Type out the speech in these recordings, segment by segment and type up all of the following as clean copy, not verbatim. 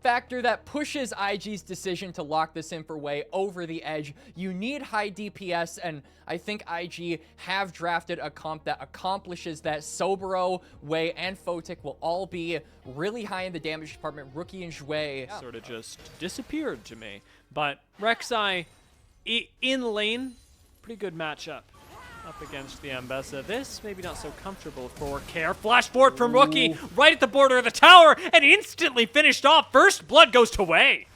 factor that pushes IG's decision to lock this in for Wei over the edge. You need high DPS, and I think IG have drafted a comp that accomplishes that. Sobero, Wei, and Photic will all be really high in the damage department. Rookie and Jue sort of just disappeared to me. But Rek'Sai in lane, pretty good matchup up against the Ambessa. This maybe not so comfortable for Care. Flash forward from Rookie right at the border of the tower and instantly finished off. First blood goes to Wei.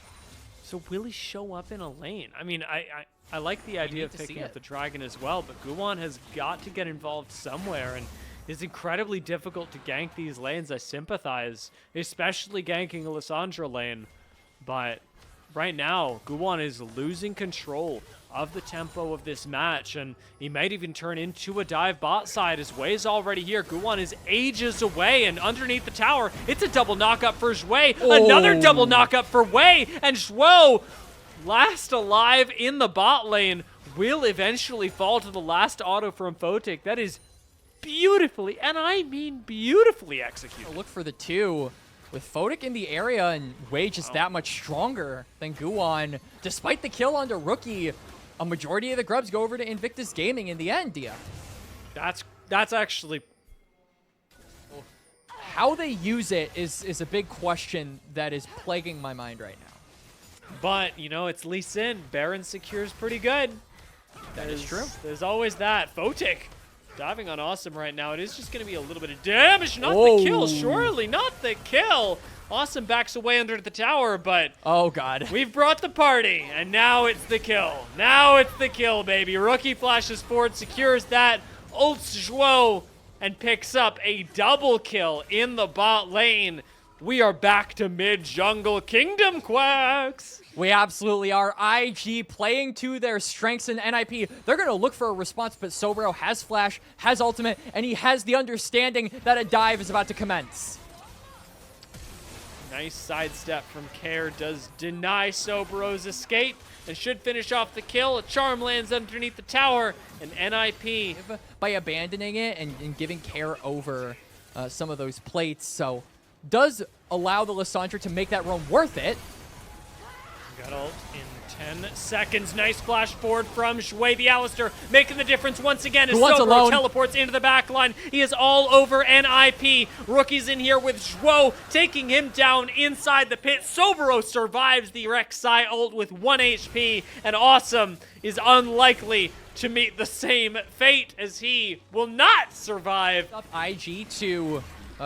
So will he show up in a lane? I mean, I like the idea of picking up the dragon as well, but Guwon has got to get involved somewhere, and it's incredibly difficult to gank these lanes. I sympathize, especially ganking a Lissandra lane, but right now, Guwon is losing control of the tempo of this match, and he might even turn into a dive bot side as Wei's already here. Guwon is ages away, and underneath the tower, it's a double knockup for Jue. Another double knockup for Wei, and Jue, last alive in the bot lane, will eventually fall to the last auto from Photic. That is beautifully, and I mean beautifully executed. Look for the two. With Photic in the area and Wei just that much stronger than Guwon, despite the kill onto Rookie, a majority of the grubs go over to Invictus Gaming in the end, Dia. That's actually... How they use it is a big question that is plaguing my mind right now. But, you know, it's Lee Sin. Baron secures pretty good. That is true. There's always that. Photic diving on Awesome right now. It is just going to be a little bit of damage. Not the kill, surely. Not the kill. Awesome backs away under the tower, but... Oh, God. We've brought the party, and now it's the kill. Now it's the kill, baby. Rookie flashes forward, secures that, ults Jue, and picks up a double kill in the bot lane. We are back to mid-jungle kingdom, Quacks. We absolutely are. IG playing to their strengths in NIP. They're going to look for a response, but Sobero has flash, has ultimate, and he has the understanding that a dive is about to commence. Nice sidestep from Care does deny Sobero's escape and should finish off the kill. A charm lands underneath the tower, and NIP. By abandoning it and giving Care over some of those plates, so does allow the Lissandra to make that roam worth it. Got ult in 10 seconds. Nice flash forward from Jue the Alistair, making the difference once again as Sobero teleports into the back line. He is all over NIP. Rookie's in here with Jue, taking him down inside the pit. Sobero survives the Rek'Sai ult with 1 HP, and Awesome is unlikely to meet the same fate as he will not survive. IG to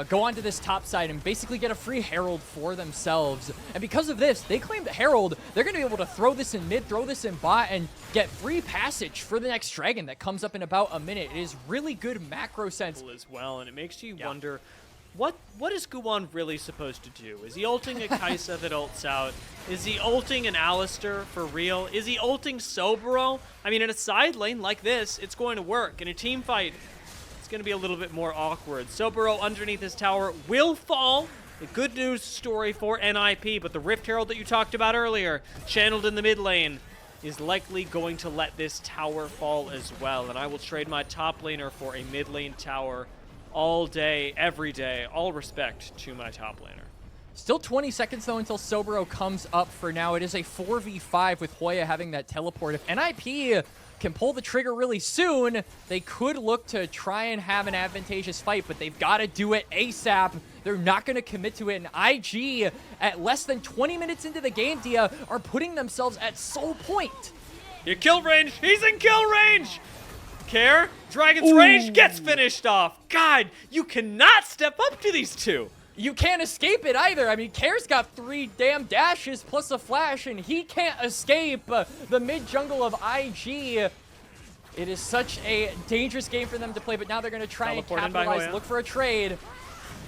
go onto this top side and basically get a free Herald for themselves. And because of this, they claim the Herald, they're going to be able to throw this in mid, throw this in bot, and get free passage for the next dragon that comes up in about a minute. It is really good macro sense as well, and it makes you wonder, what is Guwon really supposed to do? Is he ulting a Kai'Sa that ults out? Is he ulting an Alistair for real? Is he ulting Sobero? I mean, in a side lane like this, it's going to work. In a team fight, going to be a little bit more awkward. Sobero underneath his tower will fall. A good news story for NIP, but the Rift Herald that you talked about earlier, channeled in the mid lane, is likely going to let this tower fall as well. And I will trade my top laner for a mid lane tower all day, every day. All respect to my top laner. Still 20 seconds, though, until Sobero comes up for now. It is a 4v5 with Hoya having that teleport. If NIP can pull the trigger really soon, they could look to try and have an advantageous fight, but they've got to do it ASAP. They're not going to commit to it, and IG, at less than 20 minutes into the game, Dia, are putting themselves at soul point. Your kill range, he's in kill range! Care, Dragon's Rage gets finished off. God, you cannot step up to these two. You can't escape it either. I mean, Care's got 3 damn dashes plus a flash, and he can't escape the mid-jungle of IG. It is such a dangerous game for them to play, but now they're going to try and capitalize, look for a trade.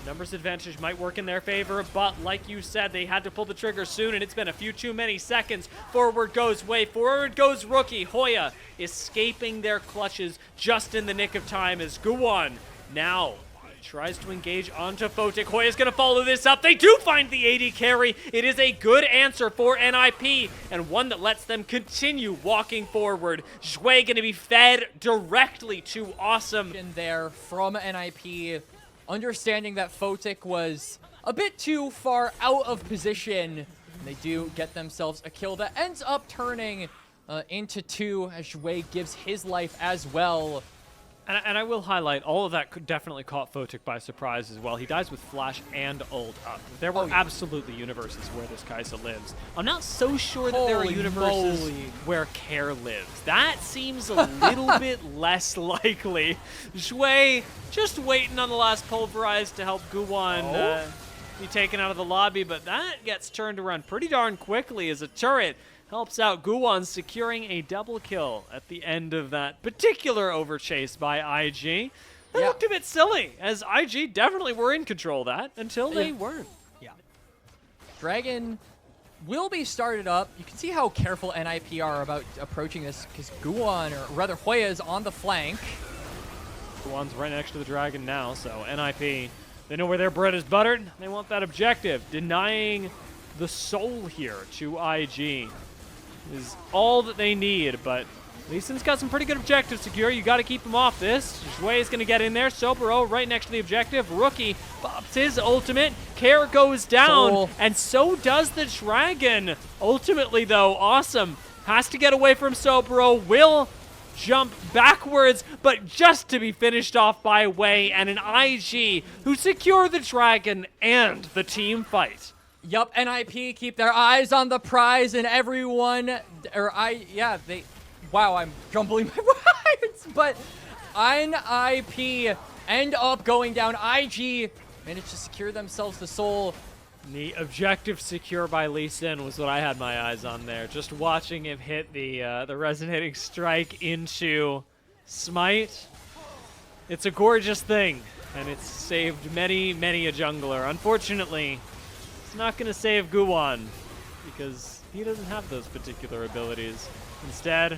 Numbers advantage might work in their favor, but like you said, they had to pull the trigger soon, and it's been a few too many seconds. Forward goes Wei, forward goes Rookie. Hoya escaping their clutches just in the nick of time as Guwon now tries to engage onto Photic. Hoya's going to follow this up. They do find the AD carry. It is a good answer for NIP, and one that lets them continue walking forward. Jue going to be fed directly to Awesome. In there from NIP, understanding that Photic was a bit too far out of position. And they do get themselves a kill that ends up turning into 2 as Shui gives his life as well. And I will highlight, all of that could definitely caught Photic by surprise as well. He dies with flash and ult up. There were absolutely universes where this Kai'Sa lives. I'm not so sure that there are universes where Care lives. That seems a little bit less likely. Shui just waiting on the last pulverize to help Guwan be taken out of the lobby, but that gets turned around pretty darn quickly as a turret helps out Guwan, securing a double kill at the end of that particular overchase by IG. That looked a bit silly, as IG definitely were in control of that until they weren't. Yeah. Dragon will be started up. You can see how careful NIP are about approaching this, because Guwan, or rather Hoya, is on the flank. Guwan's right next to the Dragon now, so NIP, they know where their bread is buttered. They want that objective. Denying the soul here to IG is all that they need, but Lee Sin's got some pretty good objectives secure. You got to keep him off this. Shui is going to get in there. Sobero right next to the objective. Rookie pops his ultimate. Care goes down, and so does the Dragon. Ultimately, though, Awesome has to get away from Sobero. Will jump backwards, but just to be finished off by Wei and an IG who secure the Dragon and the team fight. Yup, NIP keep their eyes on the prize, and everyone, wow, I'm jumbling my words, but NIP end up going down. IG managed to secure themselves the soul. The objective secure by Lee Sin was what I had my eyes on there. Just watching him hit the resonating strike into Smite. It's a gorgeous thing, and it's saved many, many a jungler. Unfortunately, it's not going to save Guwan, because he doesn't have those particular abilities. Instead,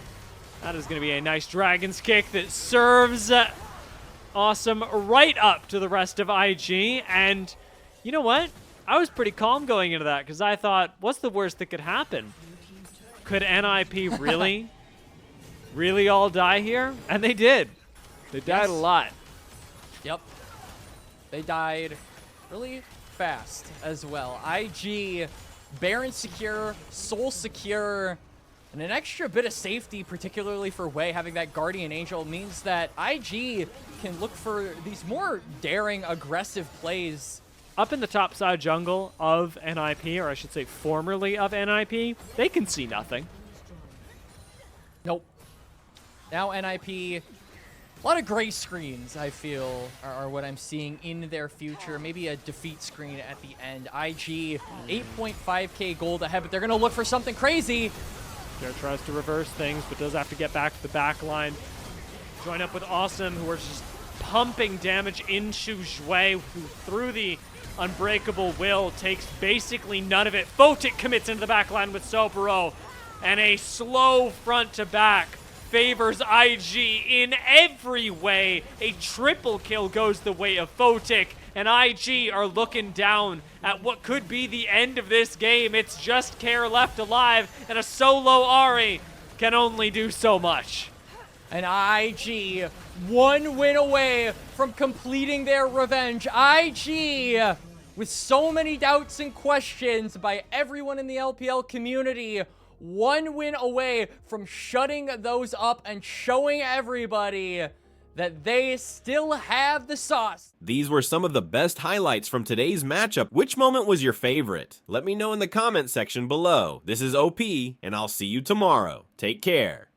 that is going to be a nice Dragon's Kick that serves Awesome right up to the rest of IG. And you know what? I was pretty calm going into that, because I thought, what's the worst that could happen? Could NIP really, really all die here? And they did. They died a lot. Yep. They died really fast as well. IG, Baron secure, Soul secure, and an extra bit of safety, particularly for Wei, having that Guardian Angel, means that IG can look for these more daring, aggressive plays. Up in the top side jungle of NIP, or I should say formerly of NIP, they can see nothing. Nope. Now NIP, a lot of gray screens, I feel, are what I'm seeing in their future. Maybe a defeat screen at the end. IG, 8.5k gold ahead, but they're going to look for something crazy. Care tries to reverse things, but does have to get back to the back line. Join up with Awesome, who are just pumping damage into Shui, who through the Unbreakable Will takes basically none of it. Photic commits into the back line with Sobero, and a slow front to back favors IG in every way. A triple kill goes the way of Photic, and IG are looking down at what could be the end of this game. It's just Care left alive, and a solo Ahri can only do so much. And IG, one win away from completing their revenge. IG, with so many doubts and questions by everyone in the LPL community, one win away from shutting those up and showing everybody that they still have the sauce. These were some of the best highlights from today's matchup. Which moment was your favorite? Let me know in the comment section below. This is OP, and I'll see you tomorrow. Take care.